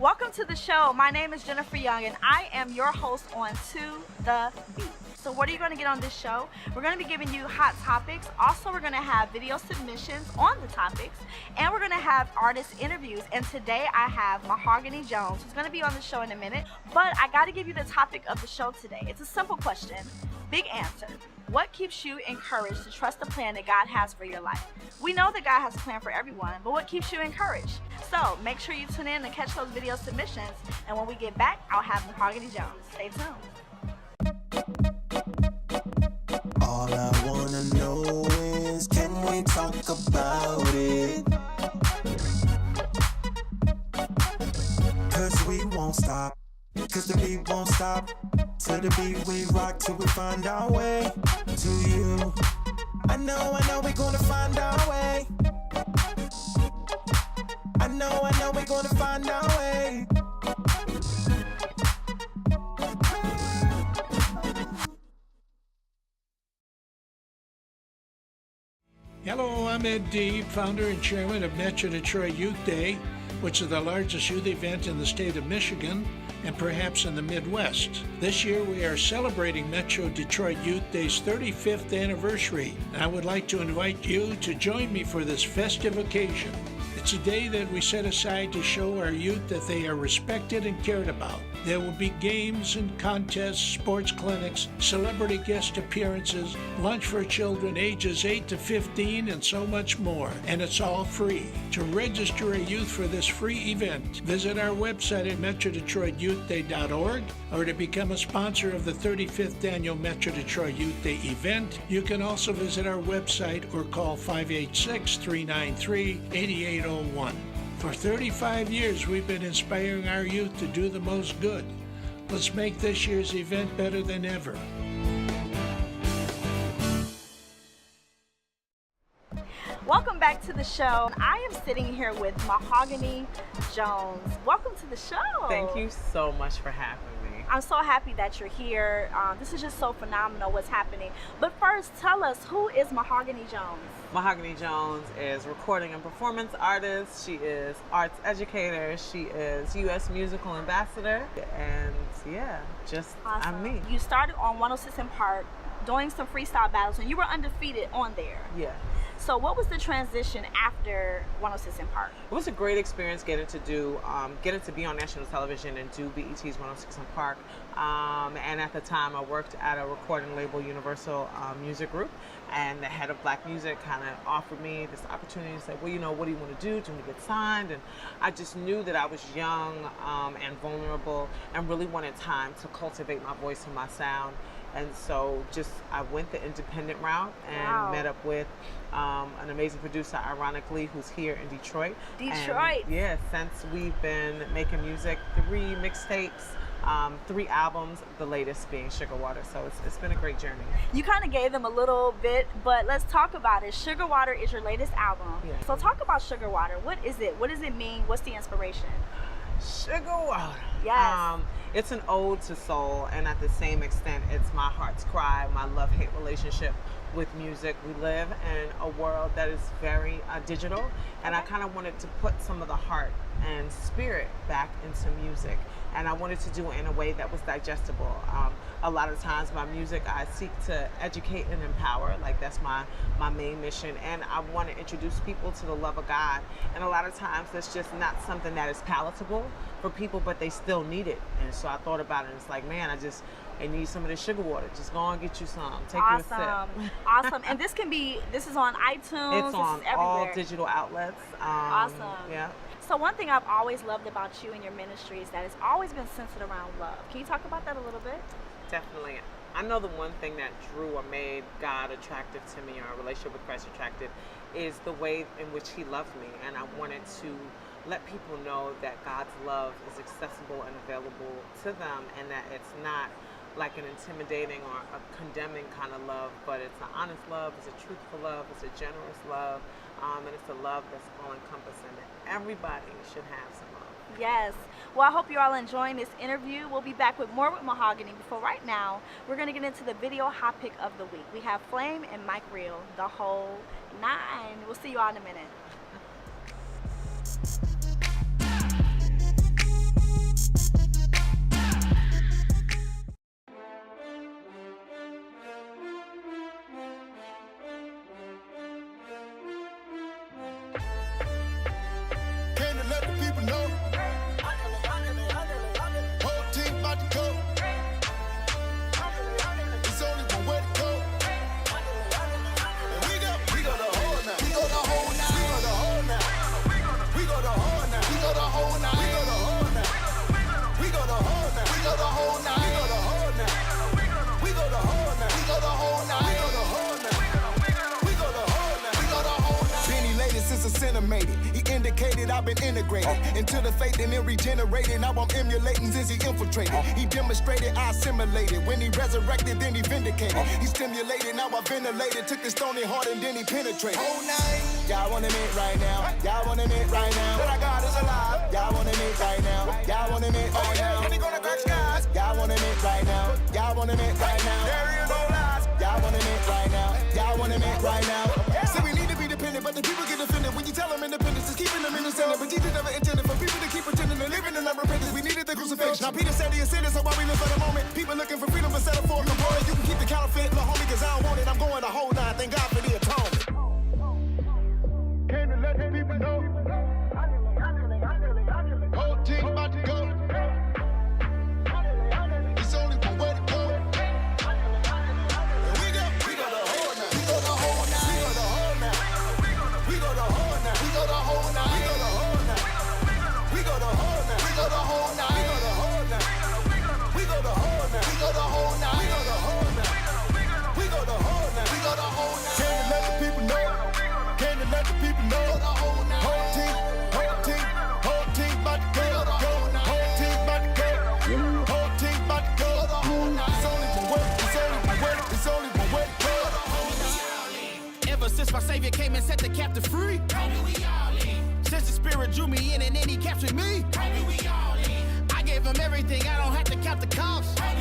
Welcome to the show. My name is Jenifer Young and I am your host on To The Beat. So what are you going to get on this show? We're going to be giving you hot topics. Also, we're going to have video submissions on the topics, and we're going to have artist interviews. And today I have Mikhaella Jones, who's going to be on the show in a minute. But I got to give you the topic of the show today. It's a simple question, big answer. What keeps you encouraged to trust the plan that God has for your life? We know that God has a plan for everyone, but what keeps you encouraged? So make sure you tune in and catch those video submissions. And when we get back, I'll have Mikhaella Jones. Stay tuned. All I wanna know is, can we talk about it? Cause we won't stop, cause the beat won't stop. To the beat we rock till we find our way to you. I know we're gonna find our way. I know we're gonna find our way. Hello, I'm Ed Deeb, founder and chairman of Metro Detroit Youth Day, which is the largest youth event in the state of Michigan and perhaps in the Midwest. This year we are celebrating Metro Detroit Youth Day's 35th anniversary. I would like to invite you to join me for this festive occasion. It's a day that we set aside to show our youth that they are respected and cared about. There will be games and contests, sports clinics, celebrity guest appearances, lunch for children ages 8 to 15, and so much more. And it's all free. To register a youth for this free event, visit our website at metrodetroityouthday.org, or to become a sponsor of the 35th annual Metro Detroit Youth Day event, you can also visit our website or call 586-393-8801. For 35 years, we've been inspiring our youth to do the most good. Let's make this year's event better than ever. Welcome back to the show. I am sitting here with Mikhaella Jones. Welcome to the show. Thank you so much for having me. I'm so happy that you're here. This is just so phenomenal what's happening. But first, tell us, who is Mikhaella Jones? Mikhaella Jones is recording and performance artist. She is arts educator. She is U.S. musical ambassador. And yeah, just awesome. I'm me. You started on 106 in Park doing some freestyle battles, and you were undefeated on there. Yeah. So what was the transition after 106 in Park? It was a great experience getting to be on national television and do BET's 106 in Park. And at the time I worked at a recording label, Universal Music Group, and the head of Black Music kind of offered me this opportunity to say, well, you know, what do you want to do? Do you want to get signed? And I just knew that I was young and vulnerable and really wanted time to cultivate my voice and my sound. And so I went the independent route and met up with an amazing producer, ironically, who's here in Detroit. Detroit. And, yeah, since we've been making music, 3 mixtapes, 3 albums, the latest being Sugar Water. So it's been a great journey. You kind of gave them a little bit, but let's talk about it. Sugar Water is your latest album. Yeah. So talk about Sugar Water. What is it? What does it mean? What's the inspiration? Sugar Water. Yes. It's an ode to soul, and at the same extent, it's my heart's cry, my love-hate relationship with music. We live in a world that is very digital, and I kind of wanted to put some of the heart and spirit back into music, and I wanted to do it in a way that was digestible. A lot of times my music, I seek to educate and empower, like that's my main mission, and I want to introduce people to the love of God, and a lot of times it's just not something that is palatable for people, but they still need it. And so I thought about it, and it's like, man, I need some of this sugar water. Just go and get you some. Take you a sip. Awesome. And this is on iTunes. It's on all digital outlets. Awesome. Yeah. So one thing I've always loved about you and your ministry is that it's always been centered around love. Can you talk about that a little bit? Definitely. I know the one thing that drew or made God attractive to me, or a relationship with Christ attractive, is the way in which He loved me. And I wanted to let people know that God's love is accessible and available to them, and that it's not like an intimidating or a condemning kind of love, but it's an honest love, it's a truthful love, it's a generous love, and it's a love that's all-encompassing. Everybody should have some love. Yes. Well, I hope you're all enjoying this interview. We'll be back with more with Mikhaella. Before right now, we're going to get into the video hot pick of the week. We have Flame and Mike Reel, the whole 9. We'll see you all in a minute. I've been integrated into the faith and then regenerated. Now I'm emulating since he infiltrated. He demonstrated, I assimilated. When he resurrected, then he vindicated. He stimulated, now I ventilated. Took the stony heart and then he penetrated. Whole night, y'all wanna meet right now. Y'all wanna meet right now. That our God is alive. Y'all wanna meet right now. Y'all wanna meet right now. And he gonna crack skies. Y'all wanna meet right now. Y'all wanna meet right now. There is no lies. Y'all wanna meet right now. Y'all wanna meet right now. See, we need to be dependent, but the people get offended when you tell them independence is keeping them in the center. But Jesus never intended for people to keep pretending and living in unrepentance. We needed the crucifixion. Now Peter said he is sinner, so why we live for the moment? People looking for freedom but settle for a component. You can keep the counterfeit, little homie, cause I don't want it. I'm going the whole nine. Thank God for the atonement. Came to let the people know. Whole team about to go. It's only one way to go. And we go the whole nine. We go the whole nine. We go the whole nine. We go the whole nine. We go the whole nine. We go the whole nine. We go the whole nine. We go the whole nine. We go the whole nine. We go the whole nine. We go the whole nine. We go the whole nine. We go the whole nine. Came to let the people know. Came to let the people know. Whole team about to go. Whole team about to go. Whole team about to go. It's only one way. It's only one way. It's only one way to go. Ever since my savior came and set the captive free, since the spirit drew me in and then he captured me, I gave him everything, I don't have to count the cost. I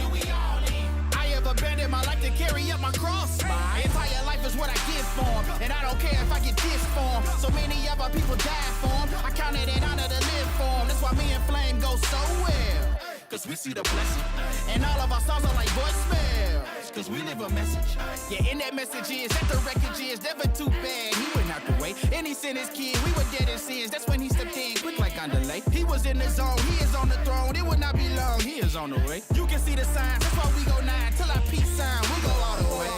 have abandoned my life to carry up my cross. My entire life is what I give for him, and I don't care if I get this for him. So many other people died for him, I count it an honor to live for him. That's why me and Flame go so well, cause we see the blessing. And all of our songs are like voicemails, cause we live a message. Yeah, and that message is that the wreckage is never too bad. He went out the way, and he sent his kid. We were dead in sins, that's when he stepped in, quick like on delay. He was in the zone, he is on the throne. It would not be long, he is on the way. You can see the signs, that's why we go 9 till our peace sign. We go all the way.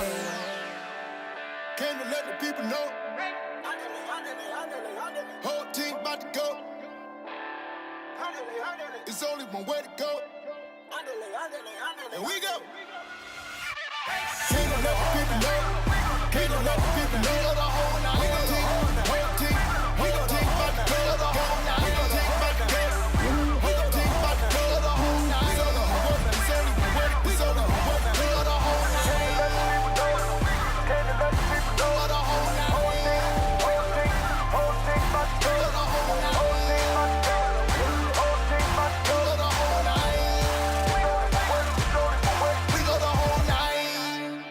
Came to let the people know. Whole team about to go. It's only one way to go. And we go. Came to let the people know. Came to let the people know. The whole nine. Whole team about to go. Whole team about to go. Whole team about to go. The whole nine. It's only one way. It's only one way. It's only one way to go. The whole nine. Came to let the people know. The whole nine. Whole team about to go. The whole nine. Whole team about to go. Whole team about to go. The whole nine. We go the whole nine.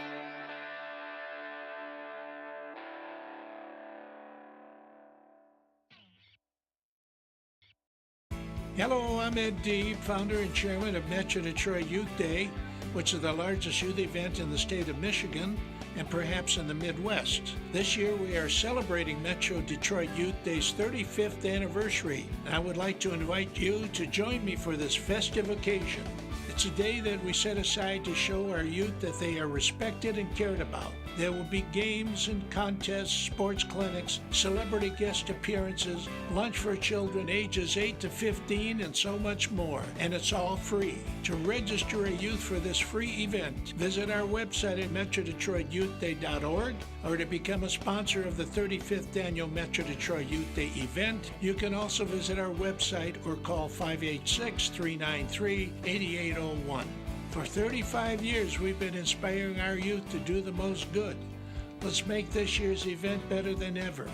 Hello, I'm Ed Deeb, founder and chairman of Metro Detroit Youth Day, which is the largest youth event in the state of Michigan and perhaps in the Midwest. This year we are celebrating Metro Detroit Youth Day's 35th anniversary, and I would like to invite you to join me for this festive occasion. It's a day that we set aside to show our youth that they are respected and cared about. There will be games and contests, sports clinics, celebrity guest appearances, lunch for children ages 8 to 15, and so much more. And it's all free. To register a youth for this free event, visit our website at metrodetroityouthday.org, or to become a sponsor of the 35th annual Metro Detroit Youth Day event, you can also visit our website or call 586-393-8801. For 35 years, we've been inspiring our youth to do the most good. Let's make this year's event better than ever.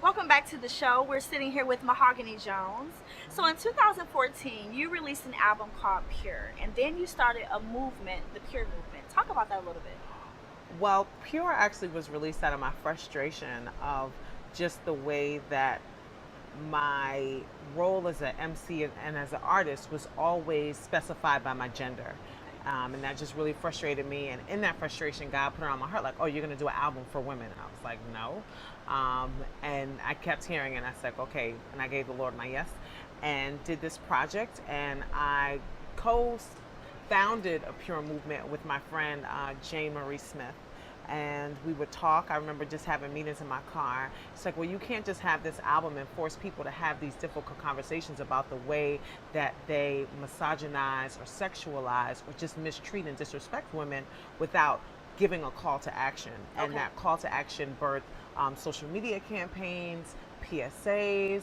Welcome back to the show. We're sitting here with Mahogany Jones. So in 2014, you released an album called Pure, and then you started a movement, the Pure Movement. Talk about that a little bit. Well, Pure actually was released out of my frustration of just the way that my role as an MC and as an artist was always specified by my gender. And that just really frustrated me. And in that frustration, God put it on my heart, like, oh, you're going to do an album for women. And I was like, no. And I kept hearing, and I said, okay. And I gave the Lord my yes and did this project. And I co-founded a Pure Movement with my friend, Jane Marie Smith. and we would talk. I remember just having meetings in my car. It's like, well, you can't just have this album and force people to have these difficult conversations about the way that they misogynize or sexualize or just mistreat and disrespect women without giving a call to action. And that call to action birthed social media campaigns, PSAs,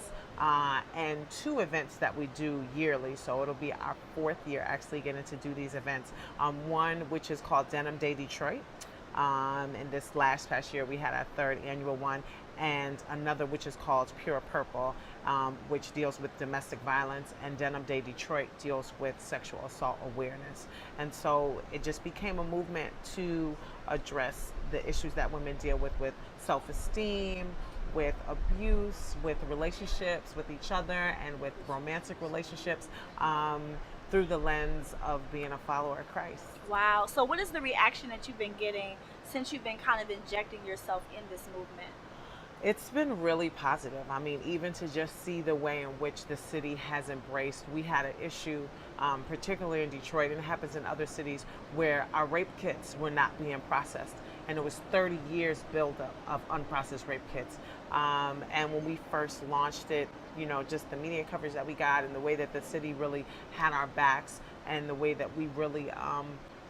and 2 events that we do yearly. So it'll be our 4th year actually getting to do these events. One which is called Denim Day Detroit. And this past year we had our 3rd annual one, and another which is called Pure Purple, which deals with domestic violence, and Denim Day Detroit deals with sexual assault awareness. And so it just became a movement to address the issues that women deal with self-esteem, with abuse, with relationships with each other, and with romantic relationships, through the lens of being a follower of Christ. Wow. So what is the reaction that you've been getting since you've been kind of injecting yourself in this movement? It's been really positive. I mean, even to just see the way in which the city has embraced. We had an issue, particularly in Detroit, and it happens in other cities, where our rape kits were not being processed. And it was 30 years buildup of unprocessed rape kits. And when we first launched it, you know, just the media coverage that we got and the way that the city really had our backs, and the way that we really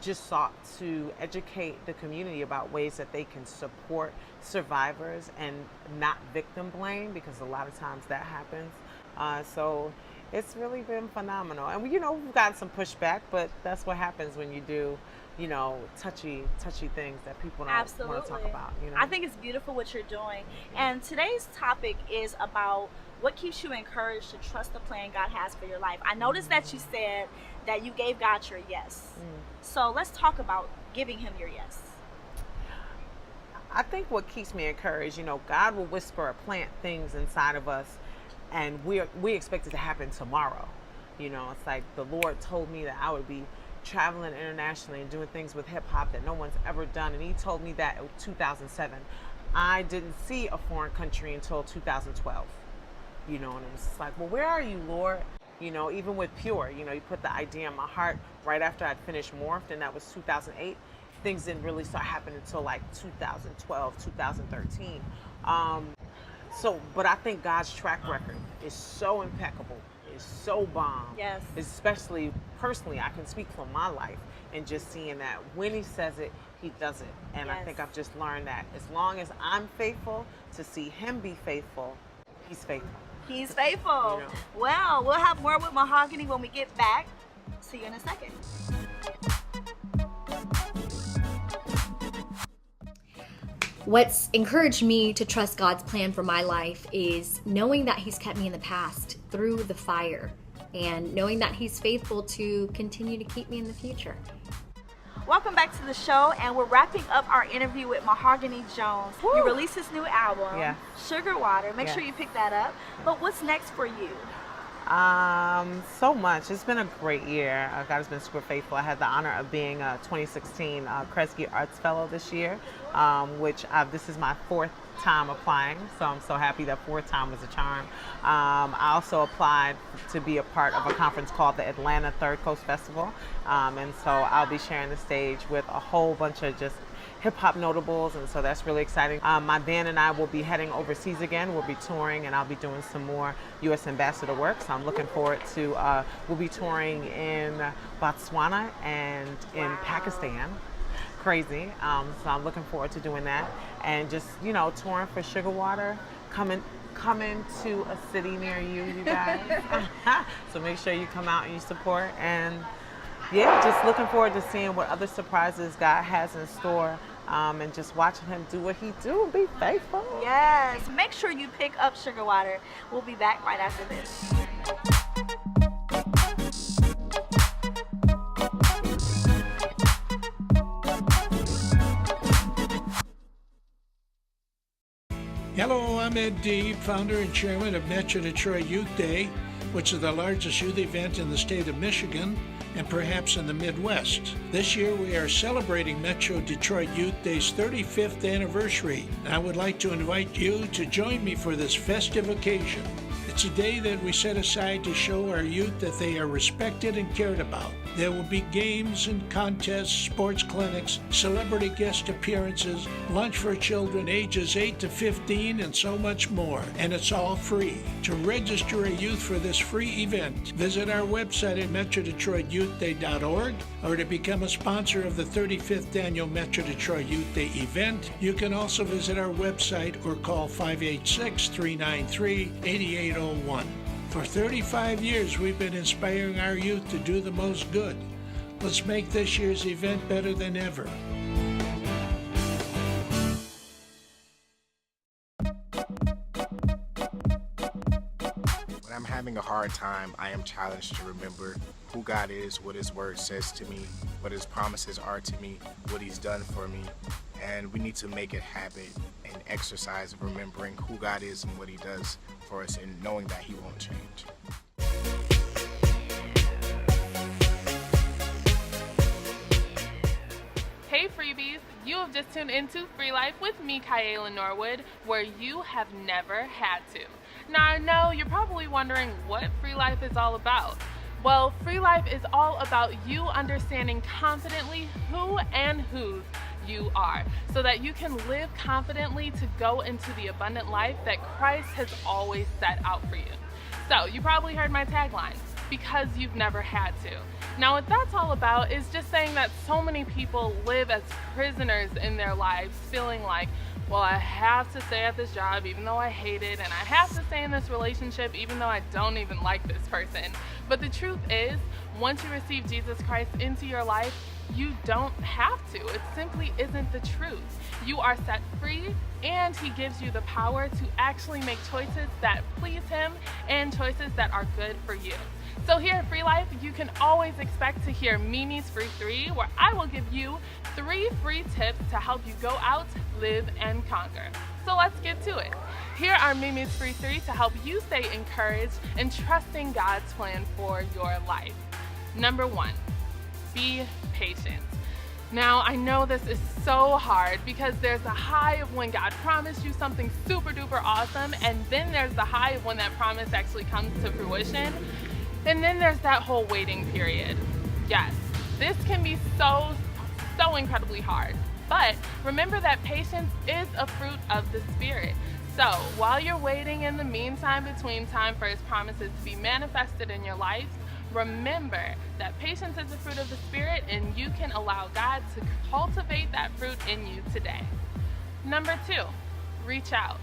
just sought to educate the community about ways that they can support survivors and not victim blame, because a lot of times that happens. So it's really been phenomenal. And you know, we've gotten some pushback, but that's what happens when you do, you know, touchy things that people don't want to talk about. You know? I think it's beautiful what you're doing. And today's topic is about what keeps you encouraged to trust the plan God has for your life. I noticed that you said that you gave God your yes. So let's talk about giving him your yes. I think what keeps me encouraged, you know, God will whisper or plant things inside of us, and we expect it to happen tomorrow. You know, it's like the Lord told me that I would be traveling internationally and doing things with hip hop that no one's ever done, and he told me that in 2007. I didn't see a foreign country until 2012. You know, and it was like, well, where are you, Lord? You know, even with Pure, you know, you put the idea in my heart right after I'd finished Morphed, and that was 2008. Things didn't really start happening until like 2012, 2013. But I think God's track record is so impeccable, is so bomb. Yes. Especially personally, I can speak from my life, and just seeing that when he says it, he does it. And I think I've just learned that as long as I'm faithful to see him be faithful, he's faithful. He's faithful. You know. Well, we'll have more with Mahogany when we get back. See you in a second. What's encouraged me to trust God's plan for my life is knowing that he's kept me in the past through the fire, and knowing that he's faithful to continue to keep me in the future. Welcome back to the show, and we're wrapping up our interview with Mahogany Jones. Woo. You released this new album, Yeah. Sugar Water. Make Yeah. sure you pick that up. But what's next for you? So much. It's been a great year. God has been super faithful. I had the honor of being a 2016 Kresge Arts Fellow this year, which this is my 4th time applying, so I'm so happy that 4th time was a charm. I also applied to be a part of a conference called the Atlanta Third Coast Festival, and so I'll be sharing the stage with a whole bunch of just hip-hop notables, and so that's really exciting. My band and I will be heading overseas again. We'll be touring, and I'll be doing some more U.S. ambassador work, so I'm looking forward to, we'll be touring in Botswana and in Pakistan. Crazy. So I'm looking forward to doing that, and just, you know, touring for Sugar Water, coming to a city near you, you guys. So make sure you come out and you support, and yeah, just looking forward to seeing what other surprises God has in store, and just watching him do what he do, be faithful. Yes. Make sure you pick up Sugar Water. We'll be back right after this. Hello, I'm Ed Deeb, founder and chairman of Metro Detroit Youth Day, which is the largest youth event in the state of Michigan and perhaps in the Midwest. This year we are celebrating Metro Detroit Youth Day's 35th anniversary, and I would like to invite you to join me for this festive occasion. It's a day that we set aside to show our youth that they are respected and cared about. There will be games and contests, sports clinics, celebrity guest appearances, lunch for children ages 8 to 15, and so much more. And it's all free. To register a youth for this free event, visit our website at MetroDetroitYouthDay.org, or to become a sponsor of the 35th Annual Metro Detroit Youth Day event, you can also visit our website or call 586-393-8801. For 35 years, we've been inspiring our youth to do the most good. Let's make this year's event better than ever. When I'm having a hard time, I am challenged to remember who God is, what His Word says to me, what His promises are to me, what He's done for me. And we need to make it habit and exercise of remembering who God is and what He does for us, and knowing that He won't change. Hey freebies, you have just tuned into Free Life with Mikhaella Norwood, where you have never had to. Now I know you're probably wondering what Free Life is all about. Well, Free Life is all about you understanding confidently who and whose you are, so that you can live confidently to go into the abundant life that Christ has always set out for you. So you probably heard my tagline, because you've never had to. Now what that's all about is just saying that so many people live as prisoners in their lives, feeling like, well, I have to stay at this job even though I hate it, and I have to stay in this relationship even though I don't even like this person. But the truth is, once you receive Jesus Christ into your life, you don't have to. It simply isn't the truth. You are set free, and He gives you the power to actually make choices that please Him and choices that are good for you. So here at Free Life, you can always expect to hear Mimi's Free 3, where I will give you 3 free tips to help you go out, live, and conquer. So let's get to it. Here are Mimi's Free 3 to help you stay encouraged and trusting God's plan for your life. Number 1, be patient. Now, I know this is so hard because there's a high of when God promised you something super duper awesome, and then there's the high of when that promise actually comes to fruition. And then there's that whole waiting period. Yes, this can be so incredibly hard. But remember that patience is a fruit of the Spirit. So while you're waiting in the meantime between time for His promises to be manifested in your life, remember that patience is a fruit of the Spirit, and you can allow God to cultivate that fruit in you today. Number 2, reach out.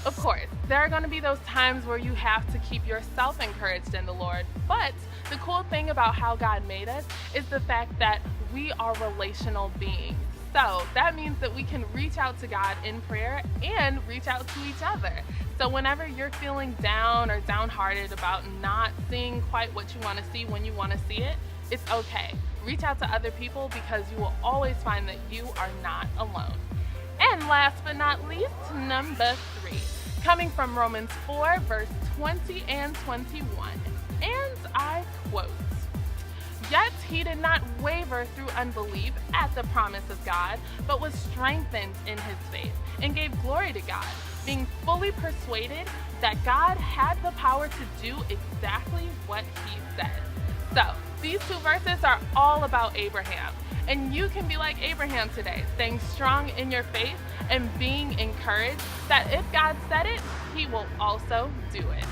Of course, there are going to be those times where you have to keep yourself encouraged in the Lord, but the cool thing about how God made us is the fact that we are relational beings. So that means that we can reach out to God in prayer and reach out to each other. So whenever you're feeling down or downhearted about not seeing quite what you want to see when you want to see it, it's okay. Reach out to other people, because you will always find that you are not alone. And last but not least, number 3, coming from Romans 4, verse 20 and 21. And I quote, "Yet he did not waver through unbelief at the promise of God, but was strengthened in his faith, and gave glory to God, being fully persuaded that God had the power to do exactly what He said." So, these 2 verses are all about Abraham. And you can be like Abraham today, staying strong in your faith and being encouraged that if God said it, He will also do it.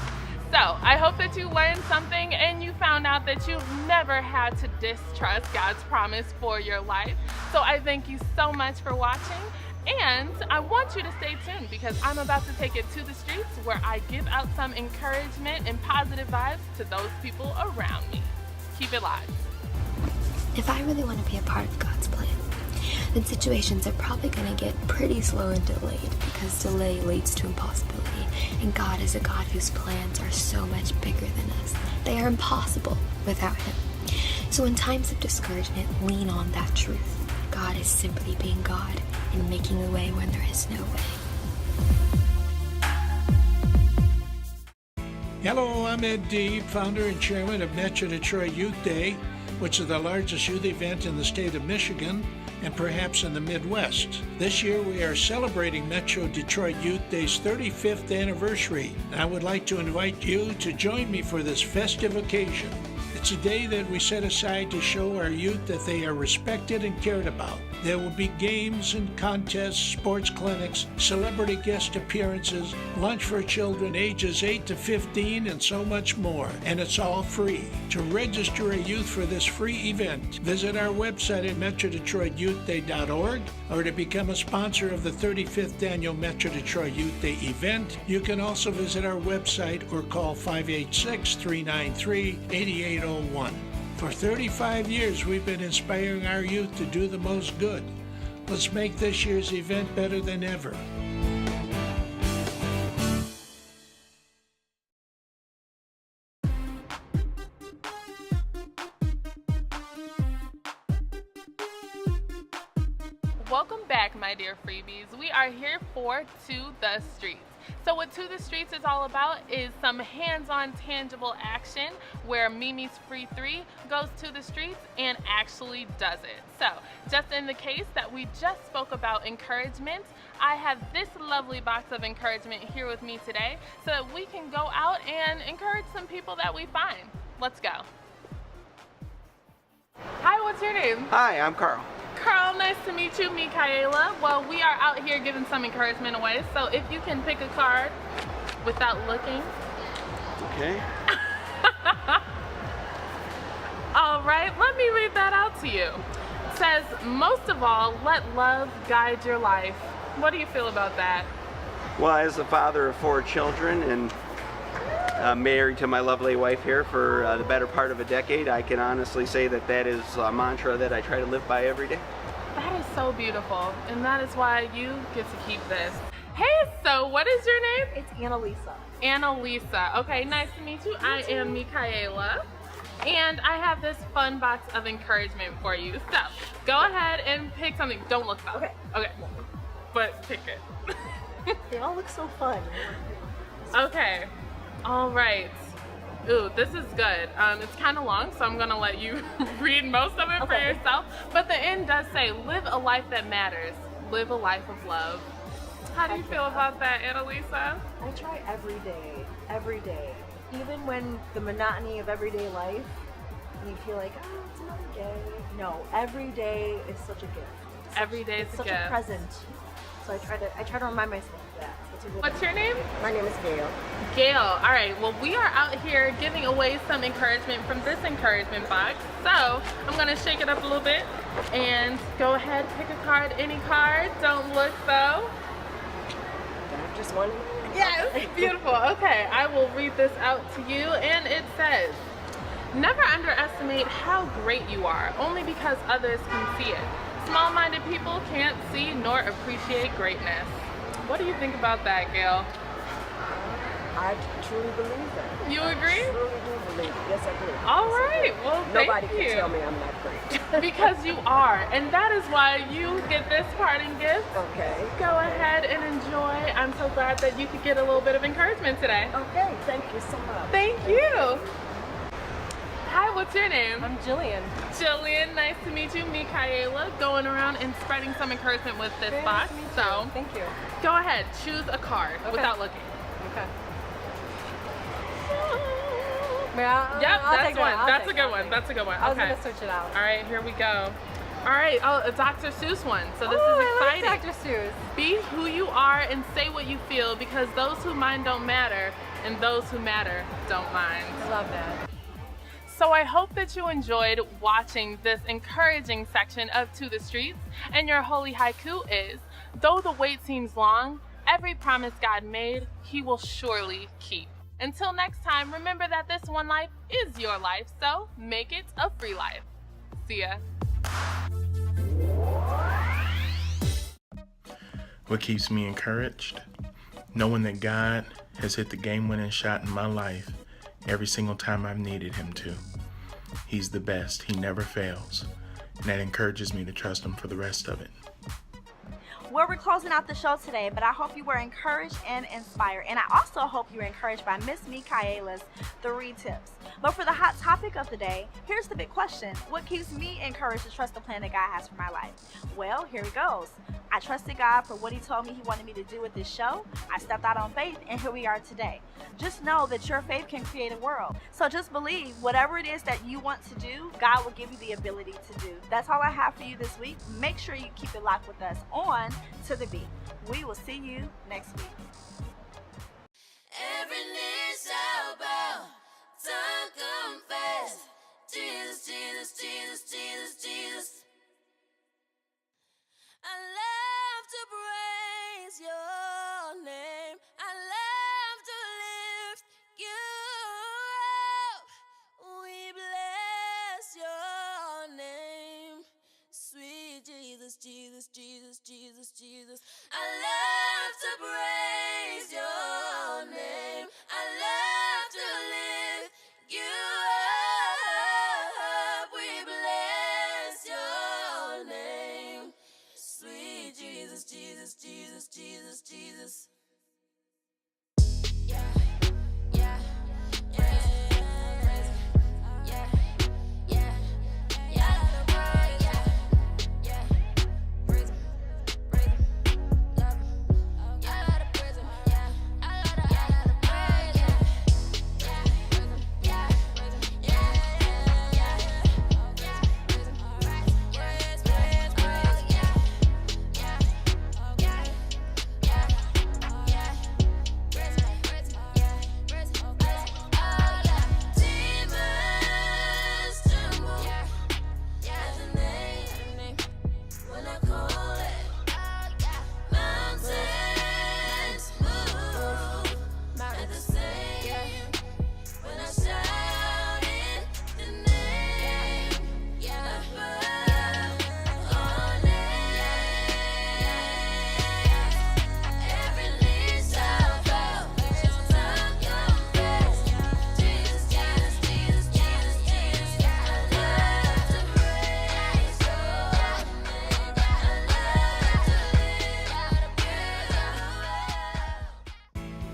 So I hope that you learned something and you found out that you've never had to distrust God's promise for your life. So I thank you so much for watching, and I want you to stay tuned, because I'm about to take it to the streets where I give out some encouragement and positive vibes to those people around me. Keep it live. If I really want to be a part of God's plan, then situations are probably going to get pretty slow and delayed, because delay leads to impossibility. And God is a God whose plans are so much bigger than us. They are impossible without Him. So in times of discouragement, lean on that truth. God is simply being God and making a way when there is no way. Hello, I'm Ed Deeb, founder and chairman of Metro Detroit Youth Day, which is the largest youth event in the state of Michigan and perhaps in the Midwest. This year we are celebrating Metro Detroit Youth Day's 35th anniversary, and I would like to invite you to join me for this festive occasion. It's a day that we set aside to show our youth that they are respected and cared about. There will be games and contests, sports clinics, celebrity guest appearances, lunch for children ages 8 to 15, and so much more. And it's all free. To register a youth for this free event, visit our website at metrodetroityouthday.org, or to become a sponsor of the 35th Annual Metro Detroit Youth Day event, you can also visit our website or call 586-393-8801. For 35 years, we've been inspiring our youth to do the most good. Let's make this year's event better than ever. Welcome back, my dear freebies. We are here for To The Streets. So what To The Streets is all about is some hands-on tangible action where Mimi's Free 3 goes to the streets and actually does it. So just in the case that we just spoke about encouragement, I have this lovely box of encouragement here with me today so that we can go out and encourage some people that we find. Let's go. Hi, what's your name? Hi, I'm Carl. Carl, nice to meet you. Mikhaella. Well, we are out here giving some encouragement away, so if you can pick a card without looking. Okay. All right, let me read that out to you. It says, most of all, let love guide your life. What do you feel about that? Well, as the father of 4 children and married to my lovely wife here for the better part of a decade, I can honestly say that that is a mantra that I try to live by every day. That is so beautiful, and that is why you get to keep this. Hey, so what is your name? It's Annalisa. Annalisa. Okay, nice to meet you. I am Mikhaella, and I have this fun box of encouragement for you. So, go ahead and pick something. Don't look though. Okay. But pick it. They all look so fun. Okay. All right. Ooh, this is good. It's kind of long, so I'm gonna let you read most of it for yourself. But the end does say, live a life that matters. Live a life of love. How do you feel about that, Annalisa? I try every day. Even when the monotony of everyday life, and you feel like, oh, it's another day. No, every day is such a gift. Every day is such a present. So I try to remind myself of that. What's your name? My name is Gail. Gail. All right. Well, we are out here giving away some encouragement from this encouragement box. So I'm going to shake it up a little bit and go ahead, pick a card, any card. Don't look though. Just one? Yes. Beautiful. Okay. I will read this out to you, and it says, never underestimate how great you are, only because others can see it. Small-minded people can't see nor appreciate greatness. What do you think about that, Gail? I truly believe that. You agree? I truly do believe it. Yes, I do. All right. Well, nobody thank you. can tell me I'm not great. Because you are, and that is why you get this parting gift. Okay. Go ahead and enjoy. I'm so glad that you could get a little bit of encouragement today. Okay. Thank you so much. Thank you. Hi, what's your name? I'm Jillian. Jillian, nice to meet you. Mikhaella, going around and spreading some encouragement with this box. So, thank you. Go ahead, choose a card without looking. Okay. Yep, that's one. That's a good one. That's a good one. I was Okay. gonna switch it out. All right, here we go. All right, a Dr. Seuss one. So this is exciting. I like Dr. Seuss. Be who you are and say what you feel, because those who mind don't matter, and those who matter don't mind. I love that. So I hope that you enjoyed watching this encouraging section of To The Streets, and your holy haiku is, though the wait seems long, every promise God made, He will surely keep. Until next time, remember that this one life is your life, so make it a free life. See ya. What keeps me encouraged? Knowing that God has hit the game-winning shot in my life every single time I've needed Him to. He's the best. He never fails. And that encourages me to trust Him for the rest of it. Well, we're closing out the show today, but I hope you were encouraged and inspired. And I also hope you were encouraged by Miss Mikhaella's 3 tips. But for the hot topic of the day, here's the big question. What keeps me encouraged to trust the plan that God has for my life? Well, here it goes. I trusted God for what he told me he wanted me to do with this show. I stepped out on faith, and here we are today. Just know that your faith can create a world. So just believe whatever it is that you want to do, God will give you the ability to do. That's all I have for you this week. Make sure you keep it locked with us on To The Beat. We will see you next week. Every knee shall bow, tongue confess, Jesus, Jesus, Jesus, Jesus, Jesus. I love to praise your name. I love to lift you up. We bless your name, sweet Jesus, Jesus, Jesus, Jesus, Jesus. I love to praise your name. I love to lift you up. We bless your name, sweet Jesus, Jesus, Jesus, Jesus, Jesus. Yeah, yeah, yeah, yeah, yeah, yeah, yeah, yeah. Praise him, praise him, love him. I love to praise him, yeah. I love to praise him, yeah. Praise him, yeah. Praise him, yeah, yeah, yeah. Praise him, alright. Praise, praise, praise, yeah, yeah, yeah, yeah, yeah. Praise him, praise him, yeah. Praise him, praise him, oh yeah. Demons tremble, yeah, yeah. At the name, when I call it, oh yeah. Mountains move at the same, when I shout in the name, yeah, above all names. Every knee shall bow, tongue confess, Jesus, Jesus, Jesus, Jesus, Jesus. I love to praise your name.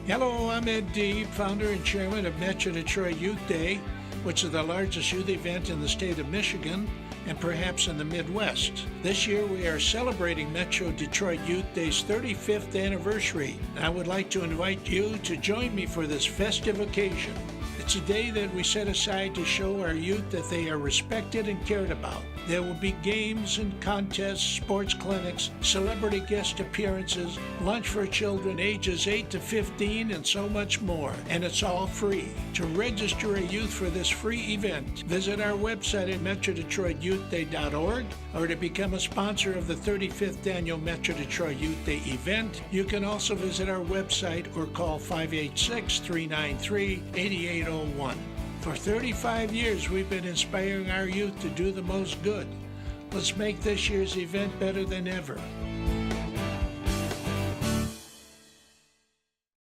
Hello, I'm Ed Deeb, founder and chairman of Metro Detroit Youth Day, which is the largest youth event in the state of Michigan and perhaps in the Midwest. This year we are celebrating Metro Detroit Youth Day's 35th anniversary. I would like to invite you to join me for this festive occasion. It's a day that we set aside to show our youth that they are respected and cared about. There will be games and contests, sports clinics, celebrity guest appearances, lunch for children ages 8 to 15, and so much more. And it's all free. To register a youth for this free event, visit our website at metrodetroityouthday.org, or to become a sponsor of the 35th annual Metro Detroit Youth Day event, you can also visit our website or call 586-393-8801. For 35 years, we've been inspiring our youth to do the most good. Let's make this year's event better than ever.